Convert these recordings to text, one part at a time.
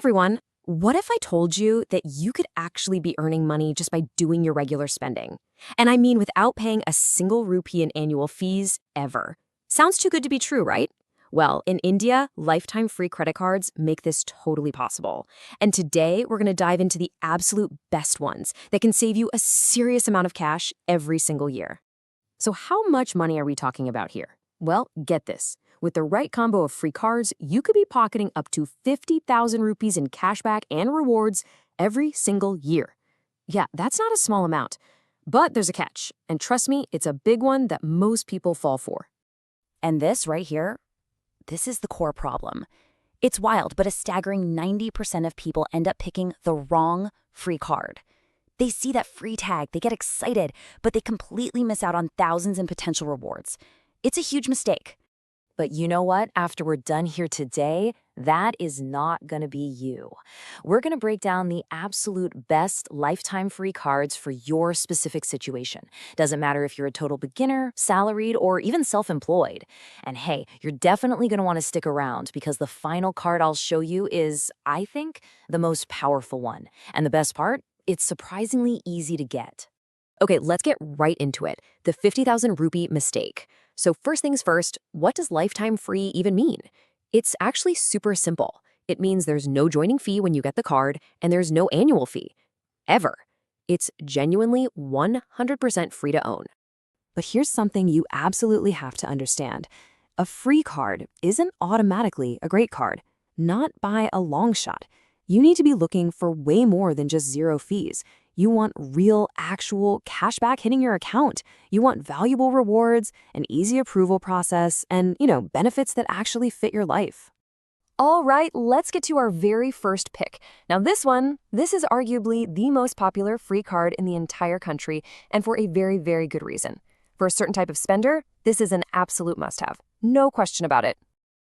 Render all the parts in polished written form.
everyone. What if I told you that you could actually be earning money just by doing your regular spending? And I mean without paying a single rupee in annual fees ever. Sounds too good to be true, right? Well, in India, lifetime free credit cards make this totally possible. And today, we're going to dive into the absolute best ones that can save you a serious amount of cash every single year. So how much money are we talking about here? Well, get this. With the right combo of free cards, you could be pocketing up to 50,000 rupees in cashback and rewards every single year. Yeah, that's not a small amount. But there's a catch, and trust me, it's a big one that most people fall for. And this right here, this is the core problem. It's wild, but a staggering 90% of people end up picking the wrong free card. They see that free tag, they get excited, but they completely miss out on thousands in potential rewards. It's a huge mistake. But you know what? After we're done here today, that is not going to be you. We're going to break down the absolute best lifetime free cards for your specific situation. Doesn't matter if you're a total beginner, salaried, or even self-employed. And hey, you're definitely going to want to stick around because the final card I'll show you is, I think, the most powerful one. And the best part? It's surprisingly easy to get. Okay, let's get right into it. The 50,000 rupee mistake. So first things first, what does lifetime free even mean? It's actually super simple. It means there's no joining fee when you get the card, and there's no annual fee. Ever. It's genuinely 100% free to own. But here's something you absolutely have to understand. A free card isn't automatically a great card. Not by a long shot. You need to be looking for way more than just zero fees. You want real, actual cashback hitting your account. You want valuable rewards, an easy approval process, and, benefits that actually fit your life. All right, let's get to our very first pick. Now this is arguably the most popular free card in the entire country, and for a very, very good reason. For a certain type of spender, this is an absolute must-have. No question about it.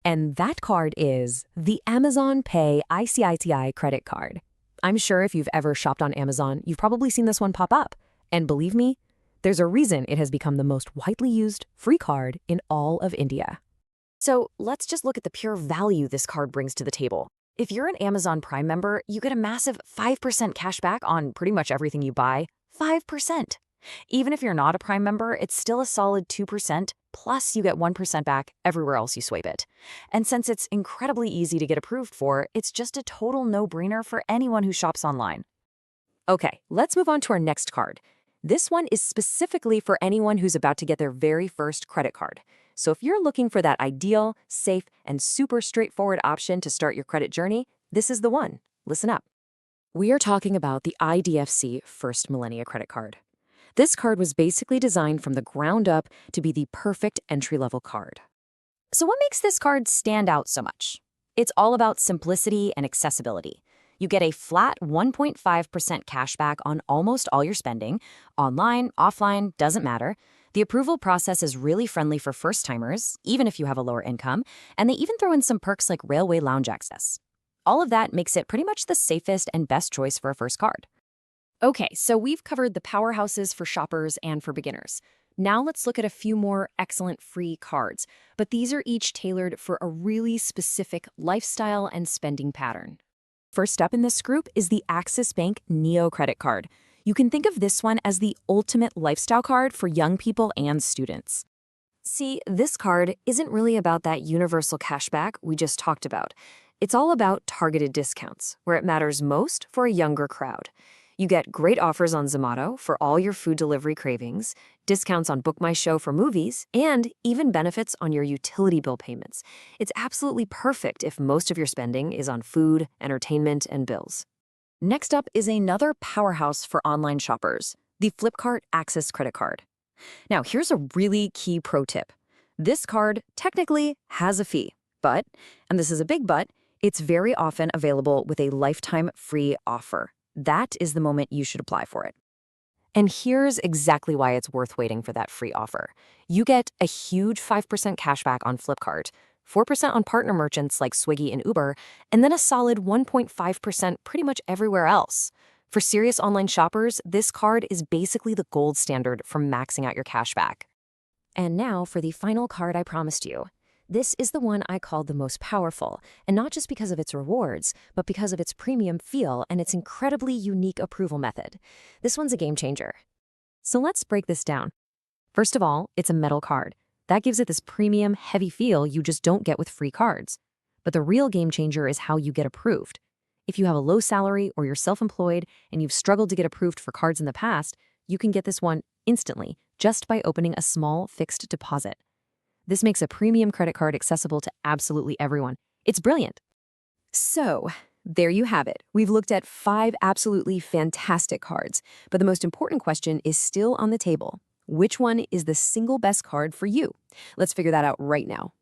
And that card is the Amazon Pay ICICI credit card. I'm sure if you've ever shopped on Amazon, you've probably seen this one pop up. And believe me, there's a reason it has become the most widely used free card in all of India. So let's just look at the pure value this card brings to the table. If you're an Amazon Prime member, you get a massive 5% cash back on pretty much everything you buy. 5%. Even if you're not a Prime member, it's still a solid 2%, plus you get 1% back everywhere else you swipe it. And since it's incredibly easy to get approved for, it's just a total no-brainer for anyone who shops online. Okay, let's move on to our next card. This one is specifically for anyone who's about to get their very first credit card. So if you're looking for that ideal, safe, and super straightforward option to start your credit journey, this is the one. Listen up. We are talking about the IDFC First Millennia Credit Card. This card was basically designed from the ground up to be the perfect entry-level card. So what makes this card stand out so much? It's all about simplicity and accessibility. You get a flat 1.5% cashback on almost all your spending. Online, offline, doesn't matter. The approval process is really friendly for first-timers, even if you have a lower income, and they even throw in some perks like railway lounge access. All of that makes it pretty much the safest and best choice for a first card. Okay, so we've covered the powerhouses for shoppers and for beginners. Now let's look at a few more excellent free cards, but these are each tailored for a really specific lifestyle and spending pattern. First up in this group is the Axis Bank Neo Credit Card. You can think of this one as the ultimate lifestyle card for young people and students. See, this card isn't really about that universal cashback we just talked about. It's all about targeted discounts, where it matters most for a younger crowd. You get great offers on Zomato for all your food delivery cravings, discounts on Book My Show for movies, and even benefits on your utility bill payments. It's absolutely perfect if most of your spending is on food, entertainment, and bills. Next up is another powerhouse for online shoppers, the Flipkart Access Credit Card. Now, here's a really key pro tip. This card technically has a fee, but, and this is a big but, it's very often available with a lifetime free offer. That is the moment you should apply for it. And here's exactly why it's worth waiting for that free offer. You get a huge 5% cashback on Flipkart, 4% on partner merchants like Swiggy and Uber, and then a solid 1.5% pretty much everywhere else. For serious online shoppers, this card is basically the gold standard for maxing out your cashback. And now for the final card I promised you. This is the one I call the most powerful, and not just because of its rewards, but because of its premium feel and its incredibly unique approval method. This one's a game changer. So let's break this down. First of all, it's a metal card. That gives it this premium, heavy feel you just don't get with free cards. But the real game changer is how you get approved. If you have a low salary or you're self-employed and you've struggled to get approved for cards in the past, you can get this one instantly just by opening a small fixed deposit. This makes a premium credit card accessible to absolutely everyone. It's brilliant. So, there you have it. We've looked at 5 absolutely fantastic cards, but the most important question is still on the table. Which one is the single best card for you? Let's figure that out right now.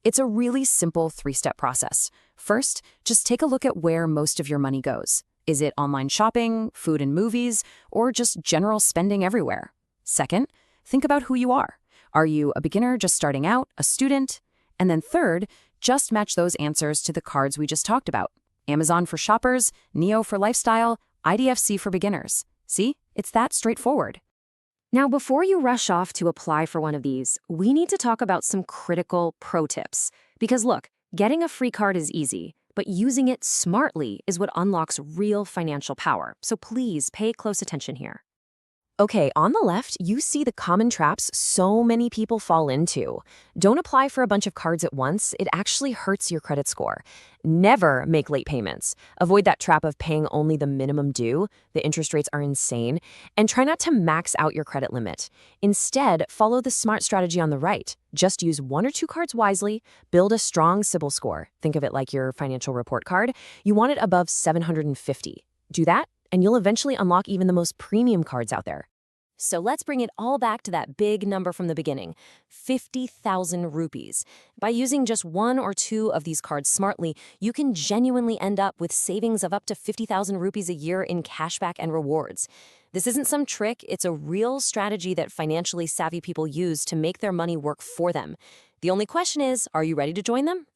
It's a really simple 3-step process. First, just take a look at where most of your money goes. Is it online shopping, food and movies, or just general spending everywhere? Second, think about who you are. Are you a beginner just starting out, a student? And then third, just match those answers to the cards we just talked about. Amazon for shoppers, Neo for lifestyle, IDFC for beginners. See, it's that straightforward. Now, before you rush off to apply for one of these, we need to talk about some critical pro tips. Because look, getting a free card is easy, but using it smartly is what unlocks real financial power. So please pay close attention here. Okay, on the left, you see the common traps so many people fall into. Don't apply for a bunch of cards at once. It actually hurts your credit score. Never make late payments. Avoid that trap of paying only the minimum due. The interest rates are insane. And try not to max out your credit limit. Instead, follow the smart strategy on the right. Just use 1 or 2 cards wisely. Build a strong CIBIL score. Think of it like your financial report card. You want it above 750. Do that, and you'll eventually unlock even the most premium cards out there. So let's bring it all back to that big number from the beginning, 50,000 rupees. By using just 1 or 2 of these cards smartly, you can genuinely end up with savings of up to 50,000 rupees a year in cashback and rewards. This isn't some trick, it's a real strategy that financially savvy people use to make their money work for them. The only question is, are you ready to join them?